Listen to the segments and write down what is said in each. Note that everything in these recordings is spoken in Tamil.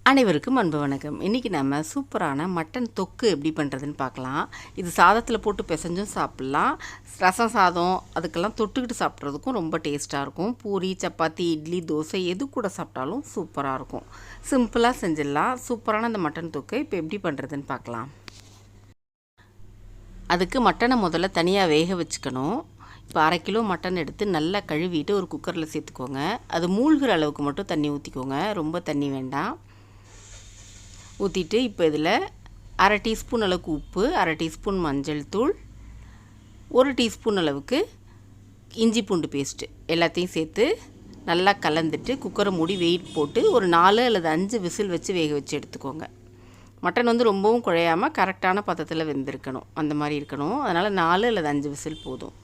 அனைவருக்கும் அன்பு வணக்கம். இன்றைக்கி நம்ம சூப்பரான மட்டன் தொக்கு எப்படி பண்ணுறதுன்னு பார்க்கலாம். இது சாதத்தில் போட்டு பிசைஞ்சும் சாப்பிட்லாம். ரசம் சாதம் அதுக்கெல்லாம் தொட்டுக்கிட்டு சாப்பிட்றதுக்கும் ரொம்ப டேஸ்ட்டாக இருக்கும். பூரி, சப்பாத்தி, இட்லி, தோசை எது கூட சாப்பிட்டாலும் சூப்பராக இருக்கும். சிம்பிளாக செஞ்சிடலாம். சூப்பரான அந்த மட்டன் தொக்கு இப்போ எப்படி பண்ணுறதுன்னு பார்க்கலாம். அதுக்கு மட்டனை முதல்ல தனியாக வேக வச்சுக்கணும். இப்போ 1/2 கிலோ மட்டன் எடுத்து நல்லா கழுவிட்டு ஒரு குக்கரில் சேர்த்துக்கோங்க. அது மூழ்கிற அளவுக்கு மட்டும் தண்ணி ஊற்றிக்கோங்க, ரொம்ப தண்ணி வேண்டாம். ஊற்றிட்டு இப்போ இதில் 1/2 டீஸ்பூன் அளவுக்கு உப்பு, 1/2 டீஸ்பூன் மஞ்சள் தூள், 1 டீஸ்பூன் அளவுக்கு இஞ்சி பூண்டு பேஸ்ட்டு எல்லாத்தையும் சேர்த்து நல்லா கலந்துட்டு குக்கரை மூடி வெயிட் போட்டு ஒரு 4 அல்லது 5 விசில் வச்சு வேக வச்சு எடுத்துக்கோங்க. மட்டன் வந்து ரொம்பவும் குழையாமல் கரெக்டான பதத்தில் வெந்திருக்கணும், அந்த மாதிரி இருக்கணும். அதனால் 4 அல்லது 5 விசில் போதும்.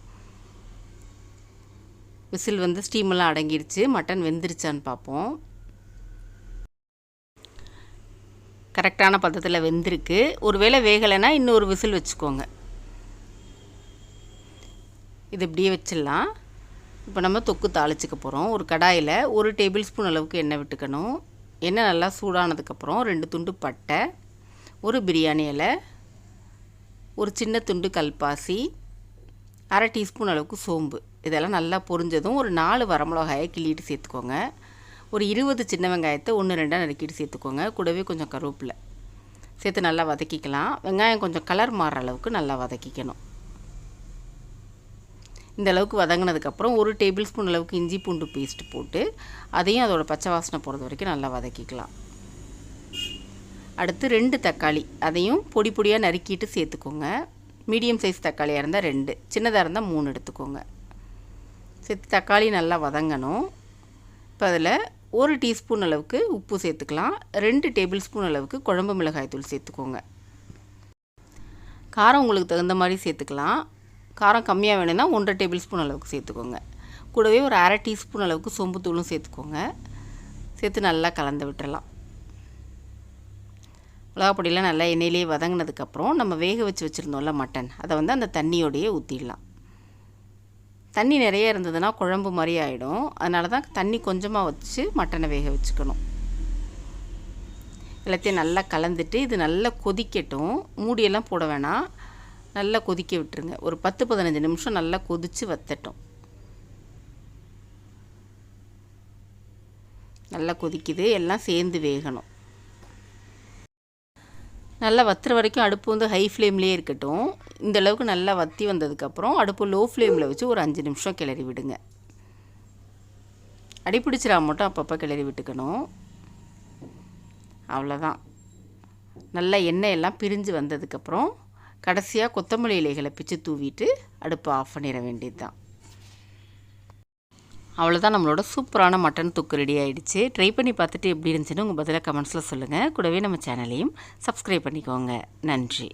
விசில் வந்து ஸ்டீமெல்லாம் அடங்கிடுச்சு. மட்டன் வெந்துருச்சான்னு பார்ப்போம். கரெக்டான பதத்தில் வெந்திருக்கு. ஒருவேளை வேகலைன்னா இன்னொரு விசில் வச்சுக்கோங்க. இது இப்படியே வச்சிடலாம். இப்போ நம்ம தொக்கு தாளிச்சிக்க போகிறோம். ஒரு கடாயில் 1 டேபிள் ஸ்பூன் அளவுக்கு எண்ணெய் விட்டுக்கணும். எண்ணெய் நல்லா சூடானதுக்கப்புறம் 2 துண்டு பட்டை, 1 பிரியாணி இலை, ஒரு சின்ன துண்டு கல்பாசி, 1/2 டீஸ்பூன் அளவுக்கு சோம்பு இதெல்லாம் நல்லா பொரிஞ்சதும் ஒரு 4 வரமிளகாயை கிள்ளிட்டு சேர்த்துக்கோங்க. ஒரு 20 சின்ன வெங்காயத்தை 1-2 நறுக்கிட்டு சேர்த்துக்கோங்க. கூடவே கொஞ்சம் கருவேப்பிலை சேர்த்து நல்லா வதக்கிக்கலாம். வெங்காயம் கொஞ்சம் கலர் மாறுற அளவுக்கு நல்லா வதக்கிக்கணும். இந்த அளவுக்கு வதங்கினதுக்கப்புறம் 1 டேபிள் ஸ்பூன் அளவுக்கு இஞ்சி பூண்டு பேஸ்ட்டு போட்டு அதையும் அதோட பச்சை வாசனை போகிறது வரைக்கும் நல்லா வதக்கிக்கலாம். அடுத்து 2 தக்காளி அதையும் பொடி பொடியாக நறுக்கிட்டு சேர்த்துக்கோங்க. மீடியம் சைஸ் தக்காளியாக இருந்தால் 2, சின்னதாக இருந்தால் 3 எடுத்துக்கோங்க. சேர்த்து தக்காளி நல்லா வதங்கணும். இப்போ அதில் 1 டீஸ்பூன் அளவுக்கு உப்பு சேர்த்துக்கலாம். 2 டேபிள் ஸ்பூன் அளவுக்கு குழம்பு மிளகாய் தூள் சேர்த்துக்கோங்க. காரம் உங்களுக்கு தகுந்த மாதிரி சேர்த்துக்கலாம். காரம் கம்மியாக வேணும்னா 1 டேபிள் ஸ்பூன் அளவுக்கு சேர்த்துக்கோங்க. கூடவே ஒரு 1/2 டீஸ்பூன் அளவுக்கு சோம்பு தூளும் சேர்த்துக்கோங்க. சேர்த்து நல்லா கலந்து விட்டுறலாம். மிளகாப்பொடியெலாம் நல்லா எண்ணெயிலேயே வதங்கினதுக்கப்புறம் நம்ம வேக வச்சு வச்சுருந்தோம்ல மட்டன், அதை வந்து அந்த தண்ணியோடையே ஊற்றிடலாம். தண்ணி நிறைய இருந்ததுன்னா குழம்பு மாதிரி ஆகிடும். அதனால தான் தண்ணி கொஞ்சமாக வச்சு மட்டனை வேக வச்சுக்கணும். எல்லாத்தையும் நல்லா கலந்துட்டு இது நல்லா கொதிக்கட்டும். மூடியெல்லாம் போட வேணாம், நல்லா கொதிக்க விட்டுருங்க. ஒரு 10-15 நிமிஷம் நல்லா கொதித்து வத்தட்டும். நல்லா கொதிக்குது, எல்லாம் சேர்ந்து வேகணும். நல்லா வத்துற வரைக்கும் அடுப்பு வந்து ஹை ஃப்ளேம்லேயே இருக்கட்டும். இந்த அளவுக்கு நல்லா வற்றி வந்ததுக்கப்புறம் அடுப்பு லோ ஃப்ளேமில் வச்சு ஒரு 5 நிமிஷம் கிளறி விடுங்க. அடிப்பிடிச்சிடா மட்டும் அப்பப்போ கிளறி விட்டுக்கணும். அவ்வளோதான். நல்லா எண்ணெய் எல்லாம் பிரிஞ்சு வந்ததுக்கப்புறம் கடைசியாக கொத்தமல்லி இலைகளை பிச்சு தூவிட்டு அடுப்பை ஆஃப் பண்ணிட வேண்டியது தான். அவ்வளோதான், நம்மளோட சூப்பரான மட்டன் தொக்கு ரெடி ஆகிடுச்சு. ட்ரை பண்ணி பார்த்துட்டு எப்படி இருந்துச்சுன்னு உங்கள் பதிலாக கமெண்ட்ஸில் சொல்லுங்கள். கூடவே நம்ம சேனலையும் சப்ஸ்கிரைப் பண்ணிக்கோங்க. நன்றி.